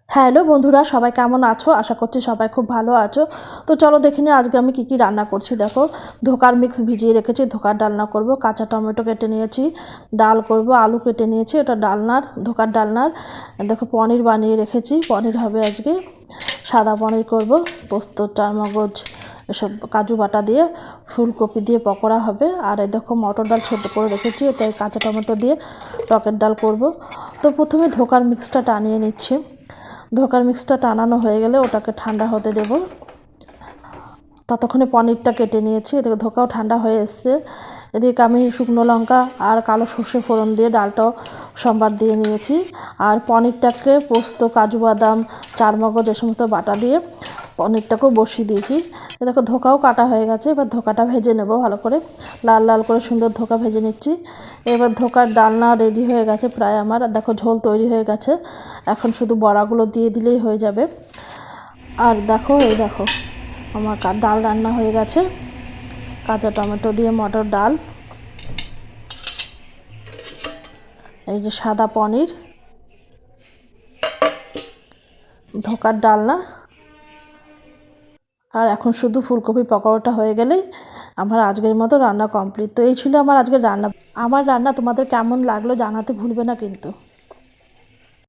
Hello বন্ধুরা, সবাই কেমন আছো? আশা করছি সবাই খুব ভালো আছো। তো চলো দেখে নিই আজকে আমি কি রান্না করছি। দেখো, ধোকার মিক্স ভিজিয়ে রেখেছি, ধোকার ডালনা করব। কাঁচা টমেটো কেটে নিয়েছি, ডাল করব, আলু কেটে নিয়েছি, ওটা ডালনার, ধোকার ডালনার। দেখো, পনির বানিয়ে রেখেছি, পনির হবে আজকে, সাদা পনির করব। পোস্ত, চারমগজ, এসব কাজু বাটা দিয়ে, ফুলকপি দিয়ে পকোড়া হবে। আর এই দেখো, মটর ডাল ছোটো করে রেখেছি, এটাই কাঁচা টমেটো দিয়ে টকের ডাল করব। তো প্রথমে ধোকার মিক্সটা টানিয়ে নিচ্ছি। ধোকার মিক্সটা টানানো হয়ে গেলে ওটাকে ঠান্ডা হতে দেব। ততক্ষণে পনিরটা কেটে নিয়েছি, এদিকে ধোকাও ঠান্ডা হয়ে এসছে। এদিকে আমি শুকনো লঙ্কা আর কালো সর্ষে ফোড়ন দিয়ে ডালটাও সম্বার দিয়ে নিয়েছি। আর পনিরটাকে পোস্ত, কাজু বাদাম, চারমগজ এ সমস্ত বাটা দিয়ে পনিরটাকেও বসিয়ে দিয়েছি। দেখো, ধোকাও কাটা হয়ে গেছে। এবার ধোকাটা ভেজে নেব ভালো করে, লাল লাল করে সুন্দর ধোকা ভেজে নিচ্ছি। এবার ধোকার ডালনা রেডি হয়ে গেছে প্রায় আমার। আর দেখো, ঝোল তৈরি হয়ে গেছে, এখন শুধু বড়াগুলো দিয়ে দিলেই হয়ে যাবে। আর দেখো, এই দেখো, আমার ডাল রান্না হয়ে গেছে, কাঁচা টমেটো দিয়ে মটর ডাল, এই যে সাদা পনির, ধোকার ডালনা। আর এখন শুধু ফুলকপি পকোড়াটা হয়ে গেলেই আমার আজকের মতো রান্না কমপ্লিট। তো এই ছিল আমার আজকের রান্না। আমার রান্না তোমাদের কেমন লাগলো জানাতে ভুলবে না কিন্তু।